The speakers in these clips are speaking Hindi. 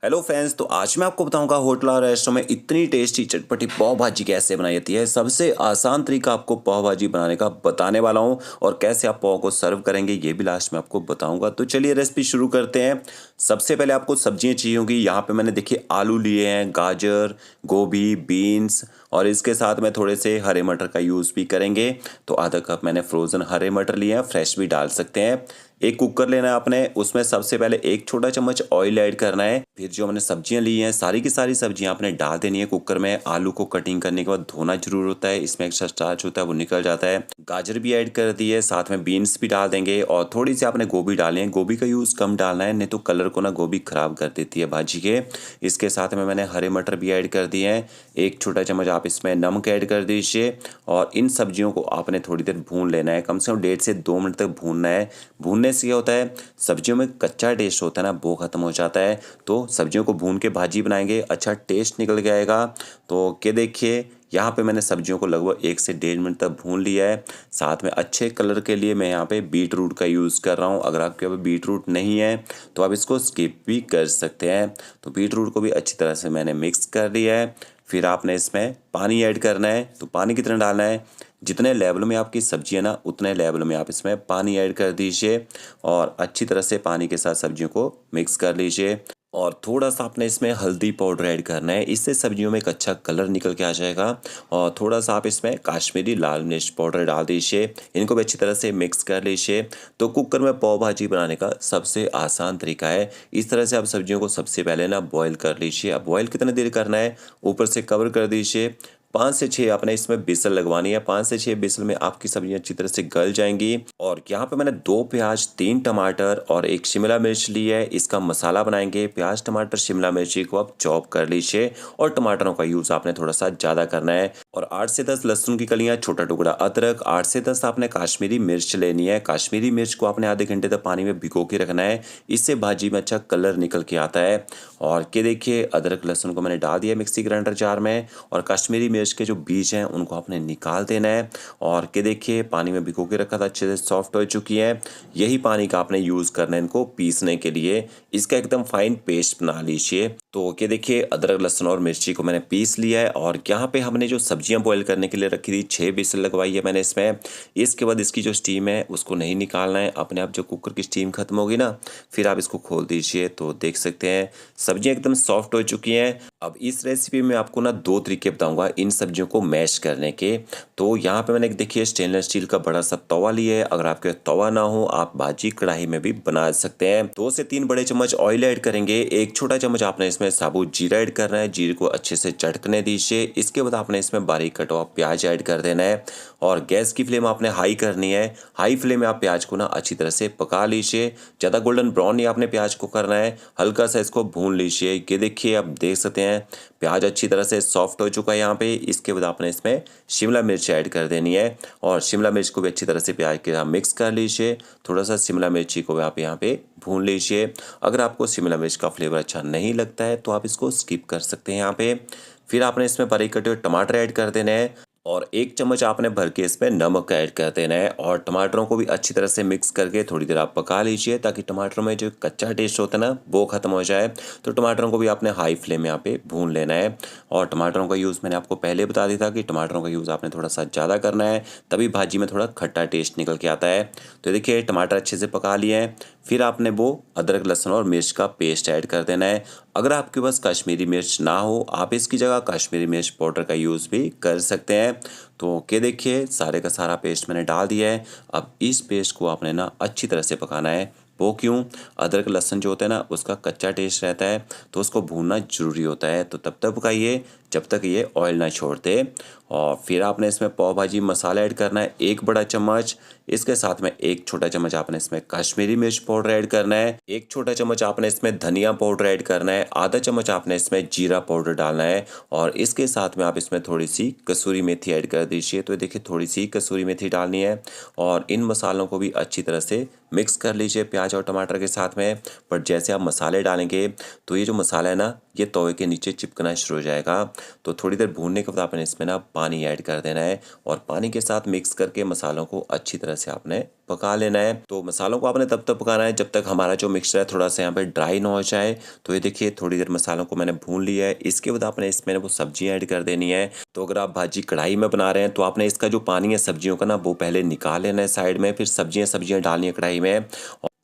हेलो फ्रेंड्स, तो आज मैं आपको बताऊंगा होटल और रेस्टोरेंट में इतनी टेस्टी चटपटी पाव भाजी कैसे बनाई जाती है। सबसे आसान तरीका आपको पाव भाजी बनाने का बताने वाला हूं और कैसे आप पाव को सर्व करेंगे ये भी लास्ट में आपको बताऊंगा। तो चलिए रेसिपी शुरू करते हैं। सबसे पहले आपको सब्जियां चाहिए होंगी। यहाँ पे मैंने देखिए आलू लिए हैं, गाजर, गोभी, बीन्स और इसके साथ में थोड़े से हरे मटर का यूज़ भी करेंगे। तो आधा कप मैंने फ्रोज़न हरे मटर लिए हैं, फ्रेश भी डाल सकते हैं। एक कुकर लेना है आपने, उसमें सबसे पहले एक छोटा चम्मच ऑयल ऐड करना है। फिर जो हमने सब्जियां ली हैं सारी की सारी सब्जियां आपने डाल देनी है कुकर में। आलू को कटिंग करने के बाद धोना जरूर होता है, इसमें एक्स्ट्रा स्टार्च होता है वो निकल जाता है। गाजर भी ऐड कर दिए, साथ में बीन्स भी डाल देंगे और थोड़ी सी आपने गोभी डालनी है। गोभी का यूज़ कम डालना है, नहीं तो कलर को ना गोभी खराब कर देती है भाजी के। इसके साथ में मैंने हरे मटर भी ऐड कर दिए हैं। एक छोटा चम्मच आप इसमें नमक ऐड कर दीजिए और इन सब्जियों को आपने थोड़ी देर भून लेना है, कम से कम 1.5 से 2 मिनट तक भूनना है। भूनने से क्या होता है, सब्जियों में कच्चा टेस्ट होता है ना वो ख़त्म हो जाता है। तो सब्जियों को भून के भाजी बनाएंगे, अच्छा टेस्ट निकल के आएगा। तो क्या देखिए, यहाँ पे मैंने सब्जियों को लगभग 1 से 1.5 मिनट तक भून लिया है। साथ में अच्छे कलर के लिए मैं यहाँ पे बीट रूट का यूज़ कर रहा हूँ। अगर आपके पास बीट रूट नहीं है तो आप इसको स्किप भी कर सकते हैं। तो बीट रूट को भी अच्छी तरह से मैंने मिक्स कर लिया है। फिर आपने इसमें पानी ऐड करना है। तो पानी कितना डालना है, जितने लेवल में आपकी सब्जी है ना उतने लेवल में आप इसमें पानी ऐड कर दीजिए और अच्छी तरह से पानी के साथ सब्जियों को मिक्स कर लीजिए। और थोड़ा सा आपने इसमें हल्दी पाउडर ऐड करना है, इससे सब्जियों में एक अच्छा कलर निकल के आ जाएगा। और थोड़ा सा आप इसमें काश्मीरी लाल मिर्च पाउडर डाल दीजिए, इनको भी अच्छी तरह से मिक्स कर लीजिए। तो कुकर में पाव भाजी बनाने का सबसे आसान तरीका है। इस तरह से आप सब्जियों को सबसे पहले ना बॉईल कर लीजिए। अब बॉईल कितनी देर करना है, ऊपर से कवर कर दीजिए। 5 से 6 आपने इसमें बिसल लगवानी है। 5 से 6 बिसल में आपकी सब्जियां अच्छी तरह से गल जाएंगी। और यहाँ पे मैंने 2 प्याज, 3 टमाटर और एक शिमला मिर्च ली है। इसका मसाला बनाएंगे। प्याज, टमाटर, शिमला मिर्ची को आप चॉप कर लीजिए और टमाटरों का यूज़ आपने थोड़ा सा ज़्यादा करना है। और 8 से 10 लहसुन की कलियाँ, छोटा टुकड़ा अदरक, 8 से 10 आपने काश्मीरी मिर्च लेनी है। काश्मीरी मिर्च को आपने आधे घंटे तक पानी में भिगो के रखना है, इससे भाजी में अच्छा कलर निकल के आता है। और के देखिए, अदरक लहसुन को मैंने डाल दिया मिक्सी ग्राइंडर जार में और काश्मीरी मिर्च के जो बीज हैं उनको आपने निकाल देना है। और के देखिए, पानी में भिगो के रखा था, अच्छे से सॉफ्ट हो चुकी है। यही पानी का आपने यूज़ करना है इनको पीसने के लिए। इसका एकदम फाइन पेस्ट बना लीजिए। तो के देखिए, अदरक लहसुन और मिर्ची को मैंने पीस लिया है। और यहाँ पे हमने जो सब्जियां बॉईल करने के लिए रखी थी, 6 बिसल लगवाई है मैंने इसमें। इसके बाद इसकी जो स्टीम है उसको नहीं निकालना है, अपने आप जो कुकर की स्टीम खत्म होगी ना फिर आप इसको खोल दीजिए। तो देख सकते हैं सब्जियां एकदम सॉफ्ट हो चुकी हैं। अब इस रेसिपी में आपको ना 2 तरीके बताऊंगा इन सब्जियों को मैश करने के। तो यहाँ पे मैंने देखिए स्टेनलेस स्टील का बड़ा सा तवा लिया है। अगर आपके तवा ना हो आप भाजी कढ़ाई में भी बना सकते हैं। 2 से 3 बड़े चम्मच ऑयल ऐड करेंगे। एक छोटा चम्मच आपने इसमें साबुत जीरा ऐड करना है। जीरे को अच्छे से चटकने दीजिए। इसके बाद आपने इसमें बारीक कटा हुआ प्याज ऐड कर देना है और गैस की फ्लेम आपने हाई करनी है। हाई फ्लेम में आप प्याज को ना अच्छी तरह से पका लीजिए। ज़्यादा गोल्डन ब्राउन नहीं आपने प्याज को करना है, हल्का सा इसको भून लीजिए। ये देखिए, आप देख सकते हैं प्याज अच्छी तरह से सॉफ्ट हो चुका है यहाँ पे। इसके बाद आपने इसमें शिमला मिर्च ऐड कर देनी है और शिमला मिर्च को भी अच्छी तरह से प्याज के साथ मिक्स कर लीजिए। थोड़ा सा शिमला मिर्ची को आप यहाँ पे भून लीजिए। अगर आपको शिमला मिर्च का फ्लेवर अच्छा नहीं लगता है तो आप इसको स्किप कर सकते हैं यहाँ पे। फिर आपने इसमें बारीक कटे हुए टमाटर ऐड कर देने हैं और 1 चम्मच आपने भर के इसमें नमक ऐड कर देना है और टमाटरों को भी अच्छी तरह से मिक्स करके थोड़ी देर आप पका लीजिए, ताकि टमाटरों में जो कच्चा टेस्ट होता है ना वो ख़त्म हो जाए। तो टमाटरों को भी आपने हाई फ्लेम में यहाँ पे भून लेना है। और टमाटरों का यूज़ मैंने आपको पहले बता दिया था कि टमाटरों का यूज़ आपने थोड़ा सा ज़्यादा करना है, तभी भाजी में थोड़ा खट्टा टेस्ट निकल के आता है। तो देखिए, टमाटर अच्छे से पका लिए हैं। फिर आपने वो अदरक लहसुन और मिर्च का पेस्ट ऐड कर देना है। अगर आपके पास कश्मीरी मिर्च ना हो आप इसकी जगह कश्मीरी मिर्च पाउडर का यूज़ भी कर सकते हैं। तो के देखिए, सारे का सारा पेस्ट मैंने डाल दिया है। अब इस पेस्ट को आपने ना अच्छी तरह से पकाना है। वो क्यों, अदरक लहसुन जो होता है ना उसका कच्चा टेस्ट रहता है, तो उसको भूनना ज़रूरी होता है। तो तब तक पकाइए जब तक ये ऑयल ना छोड़ दे। और फिर आपने इसमें पाव भाजी मसाला ऐड करना है, 1 बड़ा चम्मच। इसके साथ में 1 छोटा चम्मच आपने इसमें कश्मीरी मिर्च पाउडर ऐड करना है। 1 छोटा चम्मच आपने इसमें धनिया पाउडर ऐड करना है। आधा चम्मच आपने इसमें जीरा पाउडर डालना है और इसके साथ में आप इसमें थोड़ी सी कसूरी मेथी ऐड कर दीजिए। तो देखिए, थोड़ी सी कसूरी मेथी डालनी है और इन मसालों को भी अच्छी तरह से मिक्स कर लीजिए प्याज और टमाटर के साथ में। पर जैसे आप मसाले डालेंगे तो ये जो मसाला है ना ये तवे के नीचे चिपकना शुरू हो जाएगा। तो थोड़ी देर भूनने के बाद आपने इसमें ना पानी ऐड कर देना है और पानी के साथ मिक्स करके मसालों को अच्छी तरह से आपने पका लेना है। तो मसालों को आपने तब तक पकाना है जब तक हमारा जो मिक्सचर है थोड़ा सा यहाँ पे ड्राई ना हो जाए। तो ये देखिए थोड़ी देर मसालों को मैंने भून लिया है। इसके बाद आपने इसमें वो सब्जियां ऐड कर देनी है। तो अगर आप भाजी कढ़ाई में बना रहे हैं तो आपने इसका जो पानी है सब्जियों का ना वो पहले निकाल लेना है साइड में, फिर सब्जियां डालनी है कढ़ाई में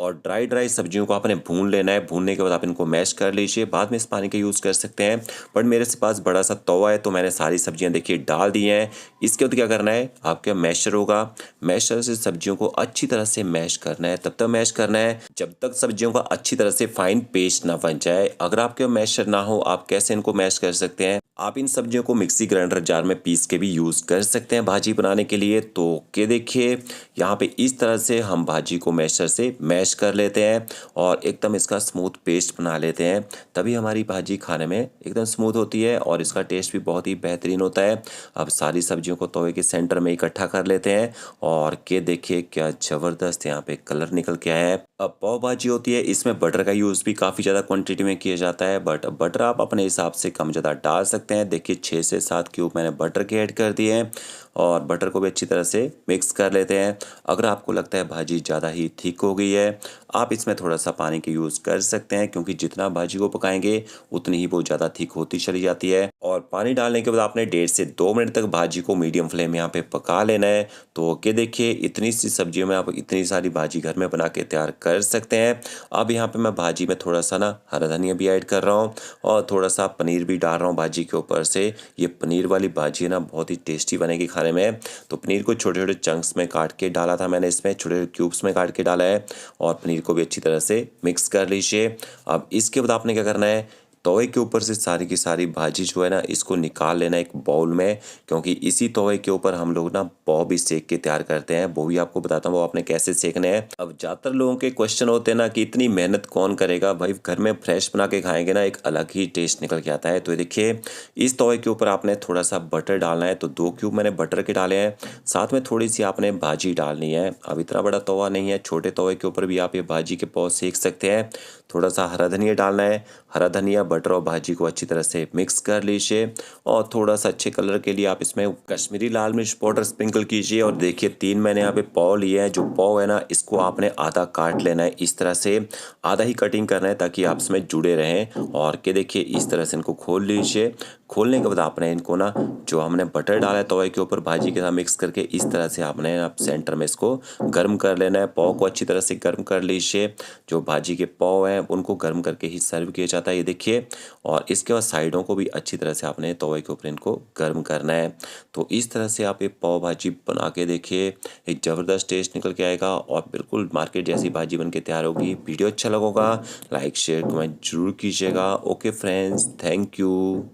और ड्राई सब्जियों को आपने भून लेना है। भूनने के बाद आप इनको मैश कर लीजिए, बाद में इस पानी का यूज़ कर सकते हैं। बट मेरे से पास बड़ा सा तवा है तो मैंने सारी सब्जियां देखिए डाल दी हैं। इसके बाद क्या करना है, आपका मैशर होगा, मैशर से सब्जियों को अच्छी तरह से मैश करना है। तब तक मैश करना है जब तक सब्जियों का अच्छी तरह से फाइन पेस्ट ना बन जाए। अगर आपके मैशर ना हो आप कैसे इनको मैश कर सकते हैं, आप इन सब्जियों को मिक्सी ग्राइंडर जार में पीस के भी यूज़ कर सकते हैं भाजी बनाने के लिए। तो के देखिए यहाँ पे इस तरह से हम भाजी को मैशर से मैश कर लेते हैं और एकदम इसका स्मूथ पेस्ट बना लेते हैं। तभी हमारी भाजी खाने में एकदम स्मूथ होती है और इसका टेस्ट भी बहुत ही बेहतरीन होता है। अब सारी सब्जियों को तवे के सेंटर में इकट्ठा कर लेते हैं और के देखिए क्या ज़बरदस्त यहाँ पे कलर निकल के आया है। अब पाव भाजी होती है इसमें बटर का यूज़ भी काफ़ी ज़्यादा क्वांटिटी में किया जाता है, बट बटर आप अपने हिसाब से कम ज़्यादा डाल सकते हैं। देखिए 6 से 7 क्यूब मैंने बटर के ऐड कर दिए हैं और बटर को भी अच्छी तरह से मिक्स कर लेते हैं। अगर आपको लगता है भाजी ज़्यादा ही थिक हो गई है आप इसमें थोड़ा सा पानी का यूज़ कर सकते हैं, क्योंकि जितना भाजी को पकाएंगे उतनी ही वो ज़्यादा थिक होती चली जाती है। और पानी डालने के बाद आपने 1.5 से 2 मिनट तक भाजी को मीडियम फ्लेम में यहाँ पे पका लेना है। तो ओके देखिए इतनी सी सब्जियों में आप इतनी सारी भाजी घर में बना के तैयार कर सकते हैं। अब यहाँ पे मैं भाजी में थोड़ा सा ना हरा धनिया भी ऐड कर रहा हूँ और थोड़ा सा पनीर भी डाल रहा हूँ भाजी के ऊपर से। ये पनीर वाली भाजी है ना बहुत ही टेस्टी बनेगी खाने में। तो पनीर को छोटे छोटे चंक्स में काट के डाला था मैंने, इसमें छोटे क्यूब्स में काट के डाला है और पनीर को भी अच्छी तरह से मिक्स कर लीजिए। अब इसके बाद आपने क्या करना है, तवे के ऊपर से सारी की सारी भाजी जो है ना इसको निकाल लेना एक बाउल में, क्योंकि इसी तवे के ऊपर हम लोग ना पाव भी सेक के तैयार करते हैं। वो भी आपको बताता हूँ वो आपने कैसे सेकने हैं। अब ज़्यादातर लोगों के क्वेश्चन होते हैं ना कि इतनी मेहनत कौन करेगा भाई, घर में फ्रेश बना के खाएंगे ना एक अलग ही टेस्ट निकल के आता है। तो ये देखिए इस तवे के ऊपर आपने थोड़ा सा बटर डालना है। तो 2 क्यूब मैंने बटर के डाले हैं, साथ में थोड़ी सी आपने भाजी डालनी है। अब इतना बड़ा तवा नहीं है, छोटे तवे के ऊपर भी आप ये भाजी के पाव सेक सकते हैं। थोड़ा सा हरा धनिया डालना है, हरा धनिया बटर और भाजी को अच्छी तरह से मिक्स कर लीजिए और थोड़ा सा अच्छे कलर के लिए आप इसमें कश्मीरी लाल मिर्च पाउडर स्प्रिंकल कीजिए। और देखिए 3 मैंने यहाँ पे पाव लिए हैं। जो पाव है ना इसको आपने आधा काट लेना है, इस तरह से आधा ही कटिंग करना है ताकि आप इसमें जुड़े रहें। और के देखिए इस तरह से इनको खोल लीजिए। खोलने के बाद आपने इनको ना जो हमने बटर डाला है तवे के ऊपर भाजी के साथ मिक्स करके इस तरह से आपने आप सेंटर में इसको गर्म कर लेना है। पाव को अच्छी तरह से गर्म कर लीजिए। जो भाजी के पाव हैं उनको गर्म करके ही सर्व किया जाता है, ये देखिए। और इसके बाद साइडों को भी अच्छी तरह से आपने तवे के ऊपर इनको गर्म करना है। तो इस तरह से आप ये पाव भाजी बना के देखिए, एक ज़बरदस्त टेस्ट निकल के आएगा और बिल्कुल मार्केट जैसी भाजी बन के तैयार होगी। वीडियो अच्छा लगा होगा लाइक शेयर कमेंट जरूर कीजिएगा। Okay friends, thank you.